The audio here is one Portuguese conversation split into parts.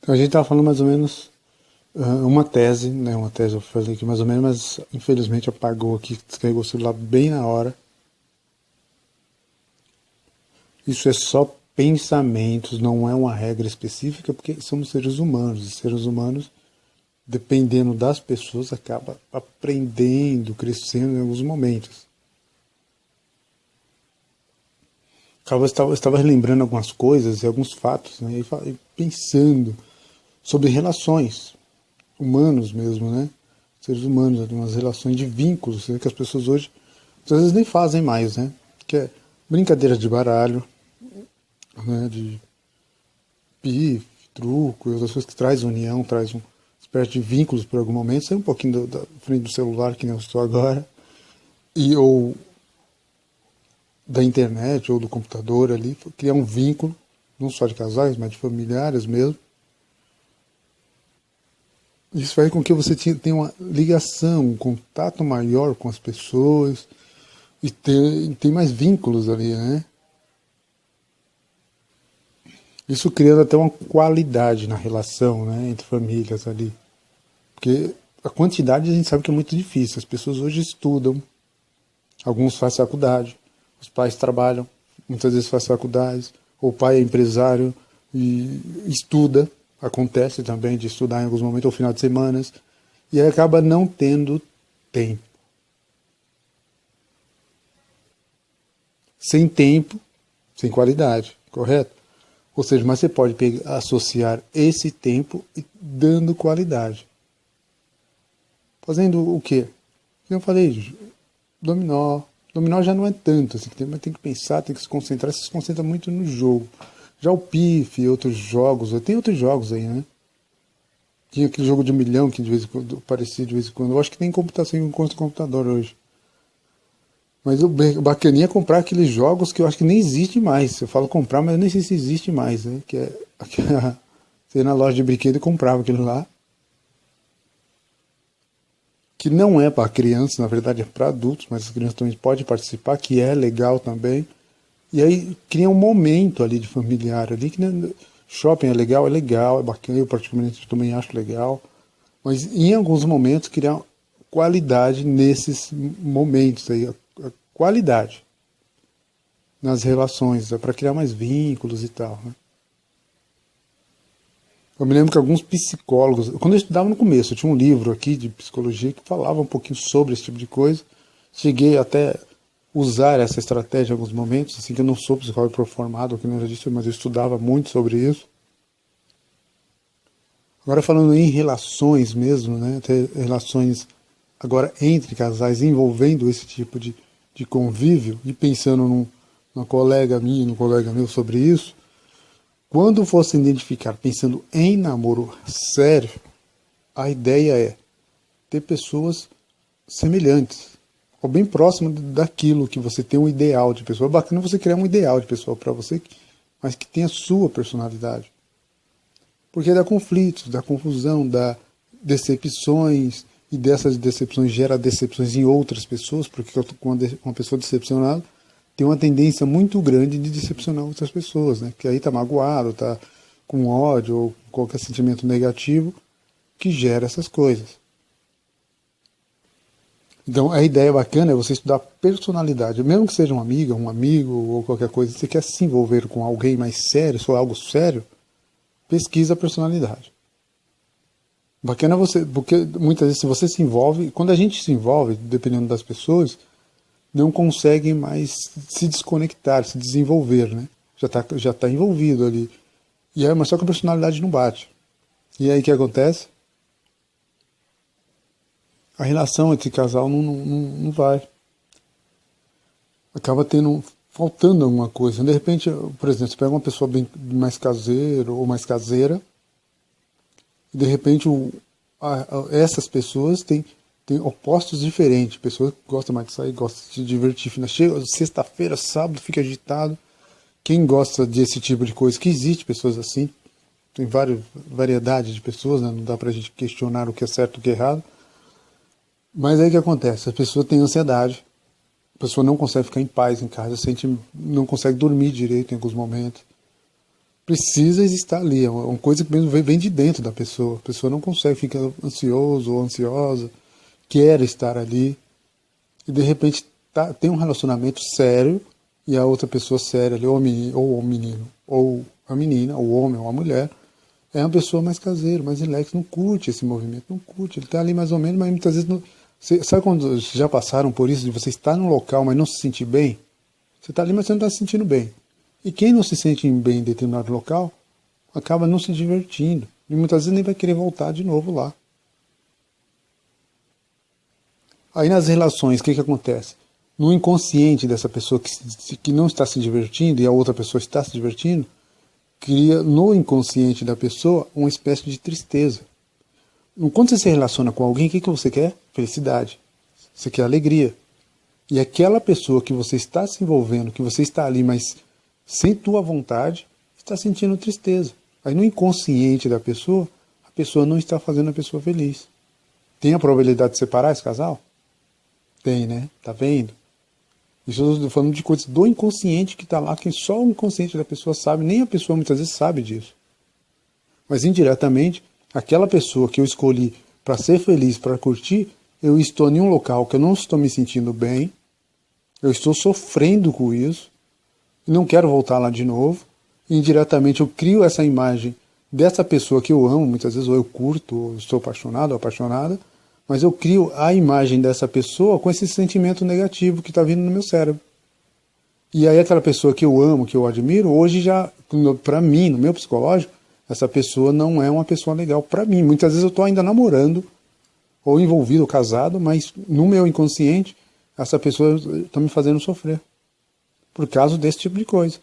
Então a gente estava falando mais ou menos uma tese, né? Uma tese eu falei aqui mais ou menos, mas infelizmente apagou aqui, descarregou o celular bem na hora. Isso é só pensamentos, não é uma regra específica, porque somos seres humanos, e seres humanos, dependendo das pessoas, acaba aprendendo, crescendo em alguns momentos. Eu estava relembrando algumas coisas e alguns fatos, né? E pensando sobre relações humanos mesmo, né? Seres humanos, umas relações de vínculos, né? Que as pessoas hoje às vezes nem fazem mais, né? Que é brincadeira de baralho, né? De pife, truco e outras coisas que traz união, traz uma espécie de vínculos por algum momento, sai um pouquinho da frente do celular, que nem eu estou agora, e ou da internet ou do computador ali, criar um vínculo, não só de casais, mas de familiares mesmo. Isso faz com que você tenha uma ligação, um contato maior com as pessoas e tem mais vínculos ali, né? Isso criando até uma qualidade na relação, né, entre famílias ali. Porque a quantidade a gente sabe que é muito difícil. As pessoas hoje estudam, alguns fazem faculdade, os pais trabalham, muitas vezes fazem faculdades, ou o pai é empresário e estuda, acontece também de estudar em alguns momentos, ou final de semana, e aí acaba não tendo tempo. Sem tempo, sem qualidade, correto? Ou seja, mas você pode associar esse tempo e dando qualidade. Fazendo o quê? Como eu falei, dominó. Dominó já não é tanto, assim, mas tem que pensar, tem que se concentrar, se concentra muito no jogo. Já o pife e outros jogos, tem outros jogos aí, né? Tinha aquele jogo de 1 milhão que de vez em quando aparecia de vez em quando. Eu acho que tem computação em conta computador hoje. Mas o bacaninha é comprar aqueles jogos que eu acho que nem existe mais. Eu falo comprar, mas eu nem sei se existe mais, né? Que é você ia na loja de brinquedo e comprava aquilo lá. Que não é para crianças, na verdade é para adultos, mas as crianças também podem participar, que é legal também. E aí cria um momento ali de familiar ali, que né, shopping é legal, é bacana, eu particularmente também acho legal. Mas em alguns momentos criar qualidade nesses momentos aí, a qualidade nas relações, é para criar mais vínculos e tal, né? Eu me lembro que alguns psicólogos, quando eu estudava no começo, eu tinha um livro aqui de psicologia que falava um pouquinho sobre esse tipo de coisa. Cheguei até usar essa estratégia em alguns momentos, assim que eu não sou psicólogo formado, que não já disse, mas eu estudava muito sobre isso. Agora falando em relações mesmo, né, até relações agora entre casais envolvendo esse tipo de convívio, e pensando numa colega minha, num colega meu sobre isso, quando fosse identificar pensando em namoro sério, a ideia é ter pessoas semelhantes, ou bem próximo daquilo que você tem um ideal de pessoa. É bacana você criar um ideal de pessoa para você, mas que tenha a sua personalidade. Porque dá conflitos, dá confusão, dá decepções, e dessas decepções gera decepções em outras pessoas, porque quando uma pessoa decepcionada tem uma tendência muito grande de decepcionar outras pessoas, né? Que aí está magoado, está com ódio ou qualquer sentimento negativo que gera essas coisas. Então a ideia bacana é você estudar personalidade, mesmo que seja uma amiga, um amigo ou qualquer coisa, você quer se envolver com alguém mais sério, se for algo sério, pesquisa a personalidade. Bacana você, porque muitas vezes se você se envolve, quando a gente se envolve, dependendo das pessoas, não consegue mais se desconectar, se desenvolver, né? Já tá envolvido ali. E aí, mas só que a personalidade não bate. E aí o que acontece? A relação entre casal não vai. Acaba faltando alguma coisa. De repente, por exemplo, você pega uma pessoa bem mais caseira ou mais caseira, e de repente essas pessoas têm opostos diferentes. Pessoas que gostam mais de sair, gostam de se divertir. Chega sexta-feira, sábado, fica agitado. Quem gosta desse tipo de coisa, que existe pessoas assim, tem várias variedades de pessoas, né? Não dá pra gente questionar o que é certo e o que é errado. Mas aí o que acontece? A pessoa tem ansiedade, a pessoa não consegue ficar em paz em casa, não consegue dormir direito em alguns momentos, precisa estar ali, é uma coisa que mesmo vem de dentro da pessoa. A pessoa não consegue, fica ansioso ou ansiosa, quer estar ali, e de repente tem um relacionamento sério, e a outra pessoa séria ali, ou o menino, ou a menina, o homem ou a mulher, é uma pessoa mais caseira, mais relax, não curte esse movimento, não curte, ele está ali mais ou menos, mas muitas vezes não. Sabe quando já passaram por isso, de você estar num local, mas não se sentir bem? Você está ali, mas você não está se sentindo bem. E quem não se sente bem em determinado local, acaba não se divertindo. E muitas vezes nem vai querer voltar de novo lá. Aí nas relações, o que acontece? No inconsciente dessa pessoa que não está se divertindo e a outra pessoa está se divertindo, cria no inconsciente da pessoa uma espécie de tristeza. Quando você se relaciona com alguém, o que você quer? Felicidade. Você quer alegria. E aquela pessoa que você está se envolvendo, que você está ali, mas sem tua vontade, está sentindo tristeza. Aí no inconsciente da pessoa, a pessoa não está fazendo a pessoa feliz. Tem a probabilidade de separar esse casal? Tem, né? Tá vendo? Isso eu estou falando de coisas do inconsciente que está lá, que só o inconsciente da pessoa sabe, nem a pessoa muitas vezes sabe disso. Mas indiretamente, aquela pessoa que eu escolhi para ser feliz, para curtir, eu estou em um local que eu não estou me sentindo bem, eu estou sofrendo com isso, e não quero voltar lá de novo. E indiretamente eu crio essa imagem dessa pessoa que eu amo, muitas vezes ou eu curto, ou estou apaixonado ou apaixonada, mas eu crio a imagem dessa pessoa com esse sentimento negativo que está vindo no meu cérebro. E aí aquela pessoa que eu amo, que eu admiro, hoje já, para mim, no meu psicológico, essa pessoa não é uma pessoa legal para mim. Muitas vezes eu estou ainda namorando, ou envolvido, ou casado, mas no meu inconsciente, essa pessoa está me fazendo sofrer. Por causa desse tipo de coisa.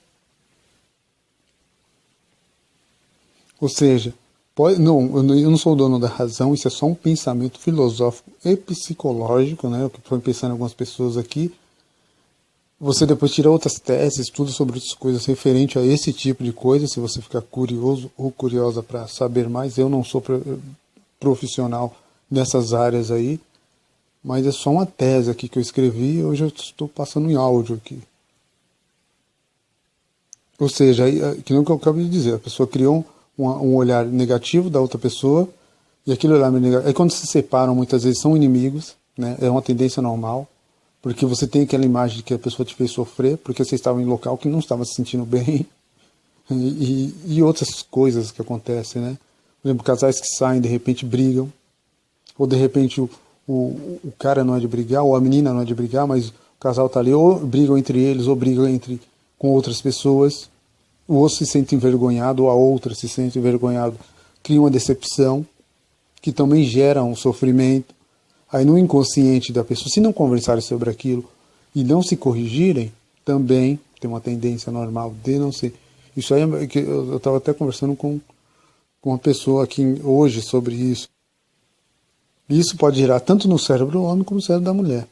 Ou seja, eu não sou o dono da razão, isso é só um pensamento filosófico e psicológico, né? O que foi pensando algumas pessoas aqui. Você depois tira outras teses, estuda sobre outras coisas referente a esse tipo de coisa, se você ficar curioso ou curiosa para saber mais. Eu não sou profissional nessas áreas aí, mas é só uma tese aqui que eu escrevi e hoje eu estou passando em áudio aqui. Ou seja, que não que eu acabei de dizer, a pessoa criou um olhar negativo da outra pessoa, e aquele olhar negativo. Aí quando se separam, muitas vezes são inimigos, né? É uma tendência normal, porque você tem aquela imagem de que a pessoa te fez sofrer, porque você estava em um local que não estava se sentindo bem, e outras coisas que acontecem, né? Por exemplo, casais que saem, de repente brigam, ou de repente o cara não é de brigar, ou a menina não é de brigar, mas o casal está ali, ou brigam entre eles, ou brigam com outras pessoas, ou se sente envergonhado, ou a outra se sente envergonhado, cria uma decepção, que também gera um sofrimento. Aí no inconsciente da pessoa, se não conversarem sobre aquilo e não se corrigirem, também tem uma tendência normal de não ser. Isso aí, eu estava até conversando com uma pessoa aqui hoje sobre isso. E isso pode gerar tanto no cérebro do homem como no cérebro da mulher.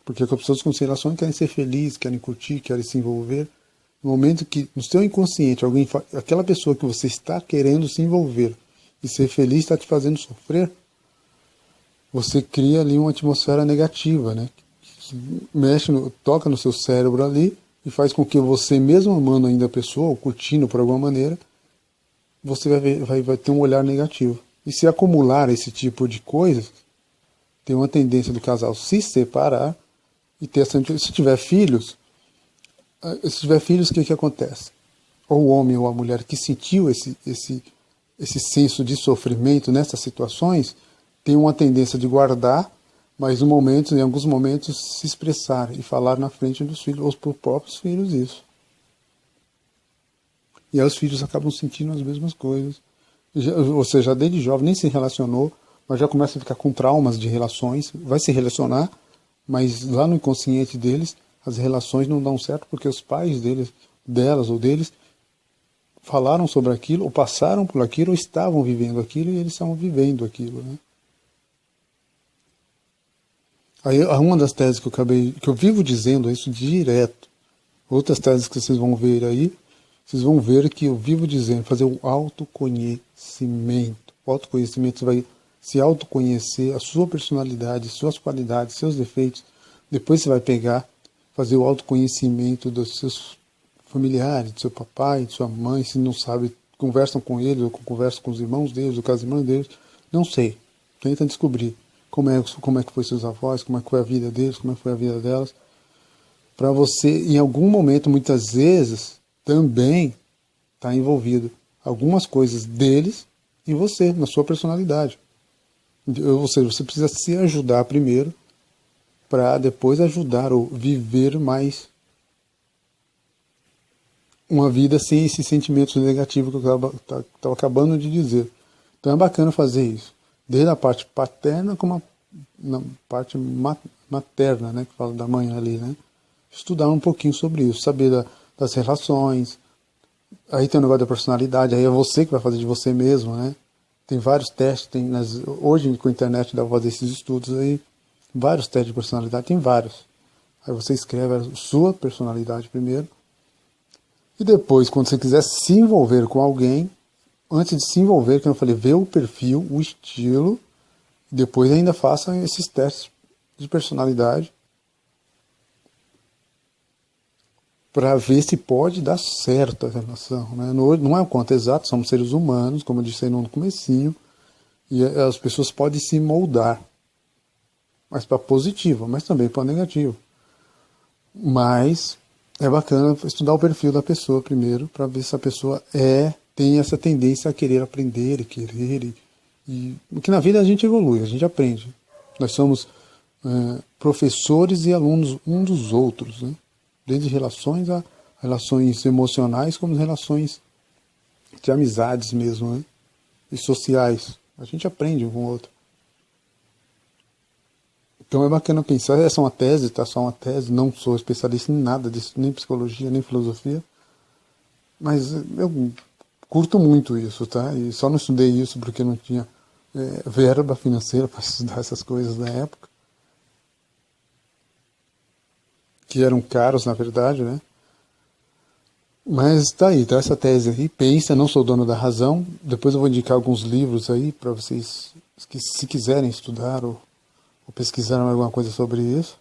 Porque as pessoas com relações querem ser felizes, querem curtir, querem se envolver. No momento que, no seu inconsciente, aquela pessoa que você está querendo se envolver e ser feliz está te fazendo sofrer, você cria ali uma atmosfera negativa, né? Que toca no seu cérebro ali e faz com que você, mesmo amando ainda a pessoa, ou curtindo por alguma maneira, você vai ter um olhar negativo. E se acumular esse tipo de coisas, tem uma tendência do casal se separar e ter essa. Se tiver filhos, o que acontece? Ou o homem ou a mulher que sentiu esse senso de sofrimento nessas situações, tem uma tendência de guardar, mas em alguns momentos, se expressar e falar na frente dos filhos, ou para os próprios filhos isso. E aí os filhos acabam sentindo as mesmas coisas. Ou seja, desde jovem nem se relacionou, mas já começa a ficar com traumas de relações, vai se relacionar, mas lá no inconsciente deles, as relações não dão certo porque os pais delas ou deles, falaram sobre aquilo, ou passaram por aquilo, ou estavam vivendo aquilo, e eles estavam vivendo aquilo, né? Aí, uma das teses que eu vivo dizendo isso direto, outras teses que vocês vão ver aí, vocês vão ver que eu vivo dizendo, fazer o autoconhecimento. O autoconhecimento, você vai se autoconhecer, a sua personalidade, suas qualidades, seus defeitos. Depois você vai pegar, fazer o autoconhecimento dos seus familiares, do seu papai, de sua mãe, se não sabe, conversam com eles, ou conversam com os irmãos deles, ou com as irmãs deles, não sei. Tenta descobrir como é que foi seus avós, como é que foi a vida deles, como é que foi a vida delas, para você, em algum momento, muitas vezes, também estar envolvido algumas coisas deles em você, na sua personalidade. Ou seja, você precisa se ajudar primeiro para depois ajudar ou viver mais uma vida sem esses sentimentos negativos que eu estava acabando de dizer. Então é bacana fazer isso, desde a parte paterna como na parte materna, né, que fala da mãe ali, né? Estudar um pouquinho sobre isso, saber das relações. Aí tem o negócio da personalidade, aí é você que vai fazer de você mesmo, né? Tem vários testes, hoje com a internet dá para fazer esses estudos aí, vários testes de personalidade, tem vários. Aí você escreve a sua personalidade primeiro, e depois, quando você quiser se envolver com alguém, antes de se envolver, que eu falei, vê o perfil, o estilo, e depois ainda faça esses testes de personalidade para ver se pode dar certo a relação. Né? Não é um conto exato, somos seres humanos, como eu disse aí no comecinho, e as pessoas podem se moldar, mas para positivo, mas também para negativo. Mas é bacana estudar o perfil da pessoa primeiro, para ver se a pessoa tem essa tendência a querer aprender, porque na vida a gente evolui, a gente aprende. Nós somos professores e alunos um dos outros, né? Desde relações a relações emocionais, como relações de amizades mesmo, né? E sociais. A gente aprende um com o outro. Então é bacana pensar, essa é uma tese, tá? Só uma tese, não sou especialista em nada disso, nem psicologia, nem filosofia, mas eu curto muito isso, tá? E só não estudei isso porque não tinha verba financeira para estudar essas coisas na época, que eram caros na verdade, né? Mas tá aí, tá essa tese aí, pensa, não sou dono da razão, depois eu vou indicar alguns livros aí para vocês, que se quiserem estudar ou pesquisar alguma coisa sobre isso.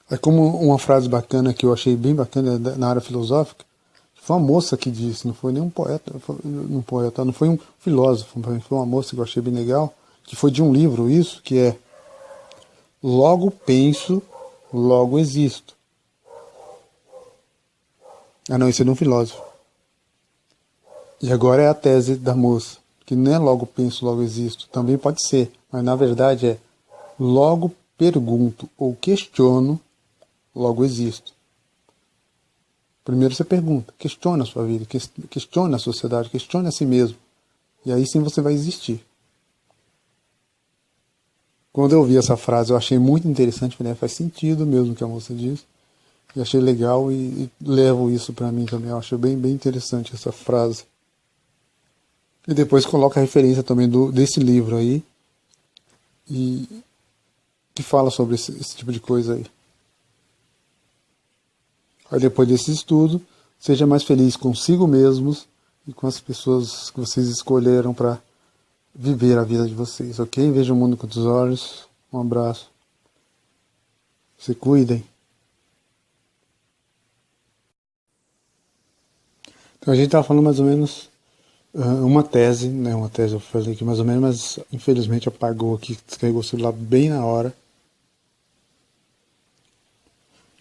É como uma frase bacana que eu achei bem bacana na área filosófica, foi uma moça que disse, não foi nem um poeta, não foi um filósofo, foi uma moça que eu achei bem legal, que foi de um livro isso, que é logo penso, logo existo. Ah não, esse é de um filósofo. E agora é a tese da moça, que não é logo penso, logo existo, também pode ser, mas na verdade é logo pergunto ou questiono, logo existo. Primeiro você pergunta, questiona a sua vida, questiona a sociedade, questiona a si mesmo, e aí sim você vai existir. Quando eu ouvi essa frase eu achei muito interessante, falei, faz sentido mesmo o que a moça disse, e achei legal e levo isso para mim também, eu acho bem interessante essa frase. E depois coloca a referência também desse livro aí, e que fala sobre esse tipo de coisa aí. Aí depois desse estudo, seja mais feliz consigo mesmos e com as pessoas que vocês escolheram para viver a vida de vocês, ok? Veja o mundo com outros olhos. Um abraço. Se cuidem. Então a gente estava falando mais ou menos uma tese, né? Uma tese eu falei aqui mais ou menos, mas infelizmente apagou aqui, descarregou o celular bem na hora.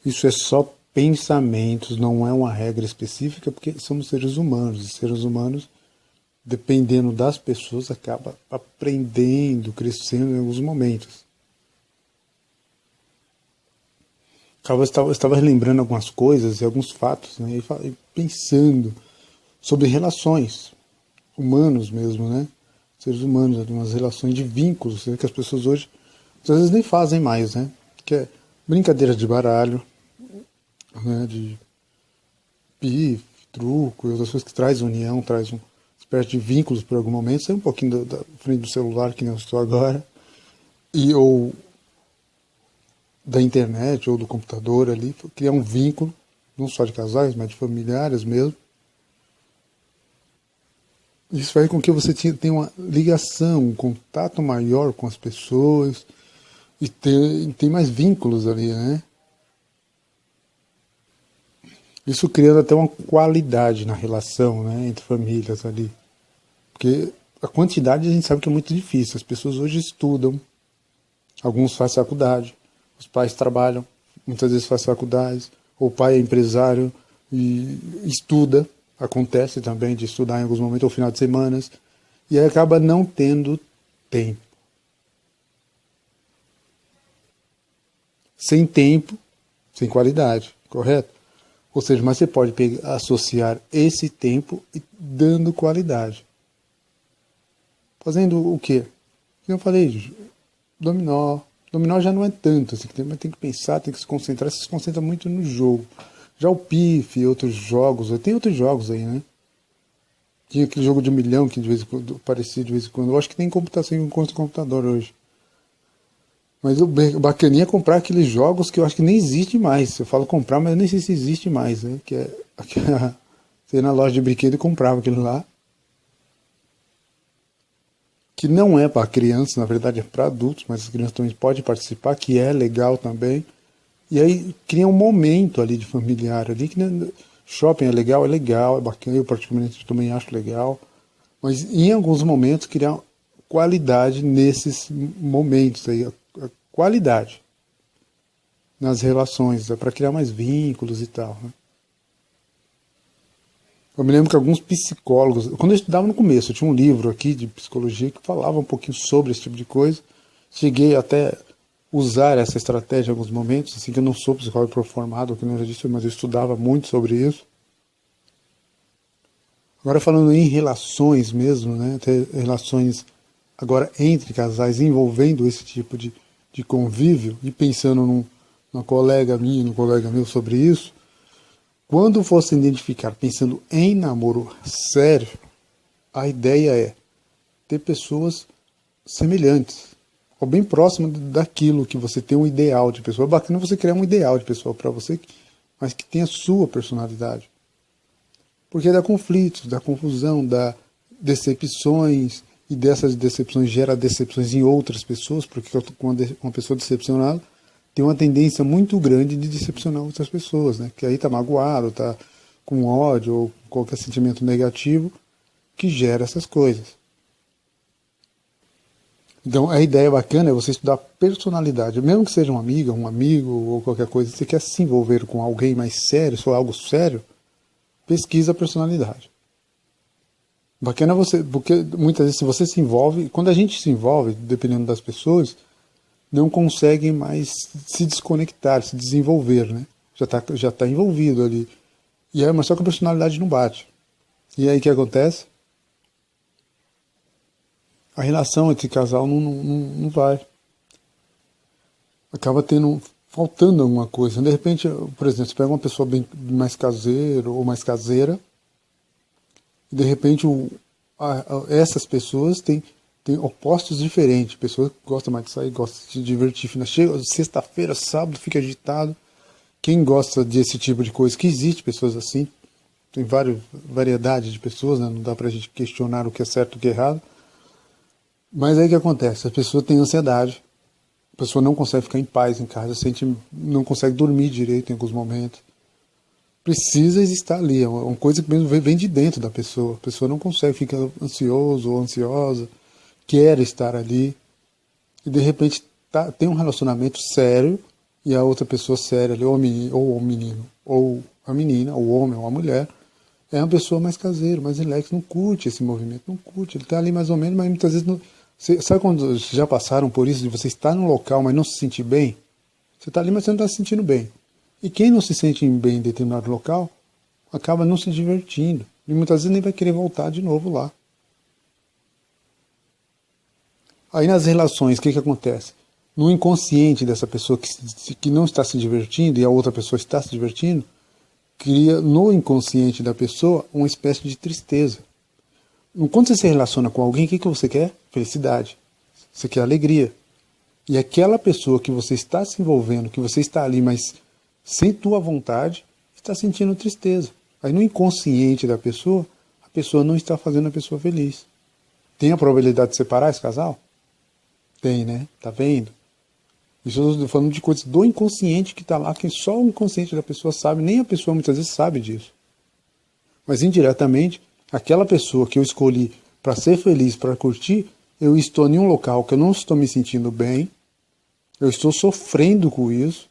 Isso é só pensamentos, não é uma regra específica, porque somos seres humanos, e seres humanos, dependendo das pessoas, acaba aprendendo, crescendo em alguns momentos. Eu estava relembrando algumas coisas e alguns fatos, né, e pensando sobre relações humanos mesmo, né? Seres humanos, umas relações de vínculos, né, que as pessoas hoje às vezes nem fazem mais, né? Que é brincadeira de baralho, né, de pife, truco e outras coisas que traz união, traz uma espécie de vínculos por algum momento, sai um pouquinho da frente do celular, que nem eu estou agora, ou da internet, ou do computador ali, criar um vínculo, não só de casais, mas de familiares mesmo. Isso faz com que você tenha uma ligação, um contato maior com as pessoas, e tem mais vínculos ali, né? Isso criando até uma qualidade na relação, né, entre famílias ali. Porque a quantidade a gente sabe que é muito difícil. As pessoas hoje estudam, alguns fazem faculdade, os pais trabalham, muitas vezes fazem faculdades, ou o pai é empresário e estuda, acontece também de estudar em alguns momentos, ou final de semanas, e aí acaba não tendo tempo. Sem tempo, sem qualidade, correto? Ou seja, mas você pode associar esse tempo e dando qualidade. Fazendo o quê? Eu falei, dominó. Dominó já não é tanto, assim, mas tem que pensar, tem que se concentrar, se concentra muito no jogo. Já o Pif e outros jogos, tem outros jogos aí, né? Tinha aquele jogo de 1 milhão que de vez em quando aparecia de vez em quando. Eu acho que tem computação em computador hoje. Mas o bacaninha é comprar aqueles jogos que eu acho que nem existe mais. Eu falo comprar, mas eu nem sei se existe mais, né? Você ia na loja de brinquedo e comprava aquilo lá. Que não é para crianças, na verdade é para adultos, mas as crianças também podem participar, que é legal também. E aí cria um momento ali de familiar ali, que shopping é legal, é bacana, eu particularmente também acho legal. Mas em alguns momentos criar qualidade nesses momentos aí, a qualidade nas relações, para criar mais vínculos e tal, né? Eu me lembro que alguns psicólogos, quando eu estudava no começo, eu tinha um livro aqui de psicologia que falava um pouquinho sobre esse tipo de coisa. Cheguei até usar essa estratégia em alguns momentos, assim que eu não sou psicólogo formado, que eu já disse, mas eu estudava muito sobre isso. Agora falando em relações mesmo, né, ter relações agora entre casais envolvendo esse tipo de convívio, e pensando numa colega minha, num colega meu sobre isso, quando fosse identificar pensando em namoro sério, a ideia é ter pessoas semelhantes, ou bem próximas daquilo que você tem um ideal de pessoa. É bacana você criar um ideal de pessoa para você, mas que tenha a sua personalidade. Porque dá conflitos, dá confusão, dá decepções, e dessas decepções gera decepções em outras pessoas, porque uma pessoa decepcionada tem uma tendência muito grande de decepcionar outras pessoas, né? Que aí tá magoado, tá com ódio ou qualquer sentimento negativo que gera essas coisas. Então a ideia bacana é você estudar personalidade, mesmo que seja uma amiga, um amigo ou qualquer coisa, você quer se envolver com alguém mais sério, se for algo sério, pesquisa a personalidade. Bacana você, porque muitas vezes se você se envolve, quando a gente se envolve, dependendo das pessoas, não conseguem mais se desconectar, se desenvolver, né? Já tá envolvido ali. E aí, mas só que a personalidade não bate. E aí o que acontece? A relação entre casal não vai. Acaba faltando alguma coisa. De repente, por exemplo, você pega uma pessoa bem mais caseira ou mais caseira, e de repente essas pessoas têm opostos diferentes. Pessoas que gostam mais de sair, gostam de se divertir. Chega sexta-feira, sábado, fica agitado. Quem gosta desse tipo de coisa, que existe pessoas assim, tem variedade de pessoas, né? Não dá pra gente questionar o que é certo e o que é errado. Mas aí o que acontece? A pessoa tem ansiedade, a pessoa não consegue ficar em paz em casa, não consegue dormir direito em alguns momentos. Precisa estar ali, é uma coisa que mesmo vem de dentro da pessoa. A pessoa não consegue, fica ansioso ou ansiosa, quer estar ali, e de repente tem um relacionamento sério, e a outra pessoa séria ali, ou o menino, ou a menina, ou o homem, ou a mulher, é uma pessoa mais caseira, mais relax, não curte esse movimento, não curte. Ele está ali mais ou menos, mas muitas vezes não. Sabe quando já passaram por isso, de você estar num local, mas não se sentir bem? Você está ali, mas você não está se sentindo bem. E quem não se sente bem em determinado local, acaba não se divertindo. E muitas vezes nem vai querer voltar de novo lá. Aí nas relações, o que acontece? No inconsciente dessa pessoa que não está se divertindo e a outra pessoa está se divertindo, cria no inconsciente da pessoa uma espécie de tristeza. Quando você se relaciona com alguém, o que você quer? Felicidade. Você quer alegria. E aquela pessoa que você está se envolvendo, que você está ali, mas sem tua vontade, está sentindo tristeza. Aí no inconsciente da pessoa, a pessoa não está fazendo a pessoa feliz. Tem a probabilidade de separar esse casal? Tem, né? Tá vendo? Isso eu estou falando de coisas do inconsciente que está lá, que só o inconsciente da pessoa sabe, nem a pessoa muitas vezes sabe disso. Mas indiretamente, aquela pessoa que eu escolhi para ser feliz, para curtir, eu estou em um local que eu não estou me sentindo bem, eu estou sofrendo com isso,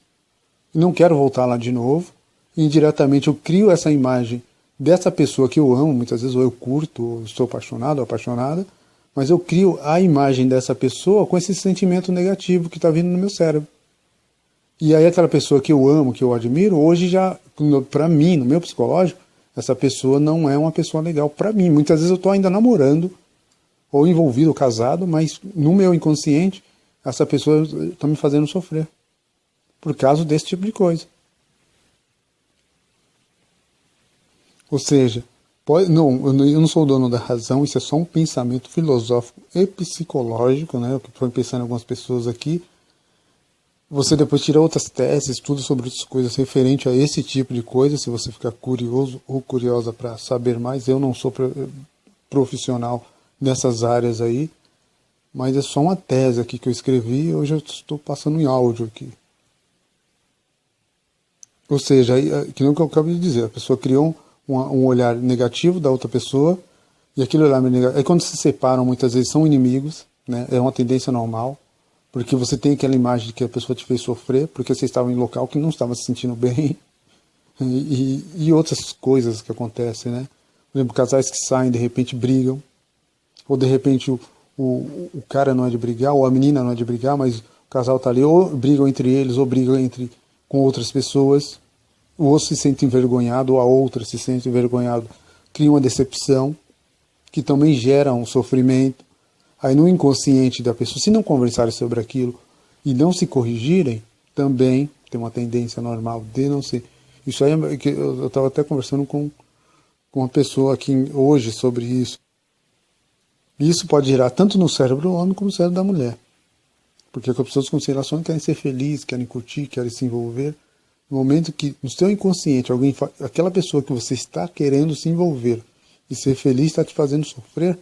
e não quero voltar lá de novo, e indiretamente eu crio essa imagem dessa pessoa que eu amo, muitas vezes ou eu curto, ou estou apaixonado ou apaixonada, mas eu crio a imagem dessa pessoa com esse sentimento negativo que está vindo no meu cérebro. E aí aquela pessoa que eu amo, que eu admiro, hoje já, para mim, no meu psicológico, essa pessoa não é uma pessoa legal para mim. Muitas vezes eu estou ainda namorando, ou envolvido, ou casado, mas no meu inconsciente, essa pessoa está me fazendo sofrer. Por causa desse tipo de coisa. Ou seja, eu não sou o dono da razão, isso é só um pensamento filosófico e psicológico, né? O que foi pensando em algumas pessoas aqui. Você depois tira outras teses, estuda sobre outras coisas referente a esse tipo de coisa, se você ficar curioso ou curiosa para saber mais. Eu não sou profissional nessas áreas aí, mas é só uma tese aqui que eu escrevi e hoje eu estou passando em áudio aqui. Ou seja, que não que eu acabei de dizer, a pessoa criou um olhar negativo da outra pessoa, e aquele olhar negativo, aí quando se separam, muitas vezes são inimigos, né? É uma tendência normal, porque você tem aquela imagem de que a pessoa te fez sofrer, porque você estava em um local que não estava se sentindo bem, e outras coisas que acontecem, né? Por exemplo, casais que saem, de repente brigam, ou de repente o cara não é de brigar, ou a menina não é de brigar, mas o casal está ali, ou brigam entre eles, ou brigam com outras pessoas, ou se sente envergonhado, ou a outra se sente envergonhado, cria uma decepção, que também gera um sofrimento. Aí no inconsciente da pessoa, se não conversarem sobre aquilo e não se corrigirem, também tem uma tendência normal de não ser. Isso aí, eu estava até conversando com uma pessoa aqui hoje sobre isso. Isso pode gerar tanto no cérebro do homem como no cérebro da mulher. Porque as pessoas com se relacionam querem ser felizes, querem curtir, querem se envolver. No momento que no seu inconsciente, aquela pessoa que você está querendo se envolver e ser feliz está te fazendo sofrer,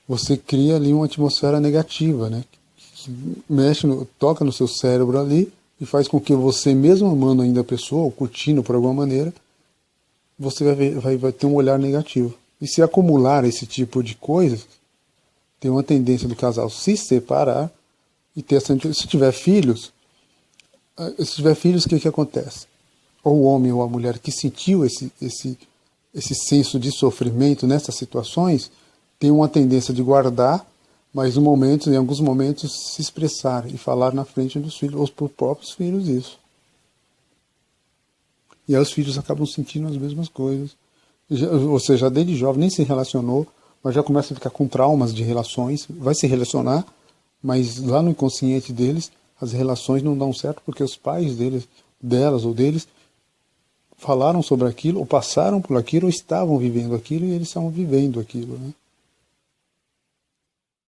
você cria ali uma atmosfera negativa, né? Que toca no seu cérebro ali e faz com que você, mesmo amando ainda a pessoa, ou curtindo por alguma maneira, você vai ter um olhar negativo. E se acumular esse tipo de coisas, tem uma tendência do casal se separar e ter essa. Se tiver filhos, o que acontece? Ou o homem ou a mulher que sentiu esse senso de sofrimento nessas situações, tem uma tendência de guardar, mas em alguns momentos se expressar e falar na frente dos filhos, ou para os próprios filhos isso. E aí os filhos acabam sentindo as mesmas coisas. Ou seja, desde jovem nem se relacionou, mas já começa a ficar com traumas de relações, vai se relacionar, mas lá no inconsciente deles, as relações não dão certo porque os pais delas ou deles, falaram sobre aquilo, ou passaram por aquilo, ou estavam vivendo aquilo, e eles estavam vivendo aquilo, né?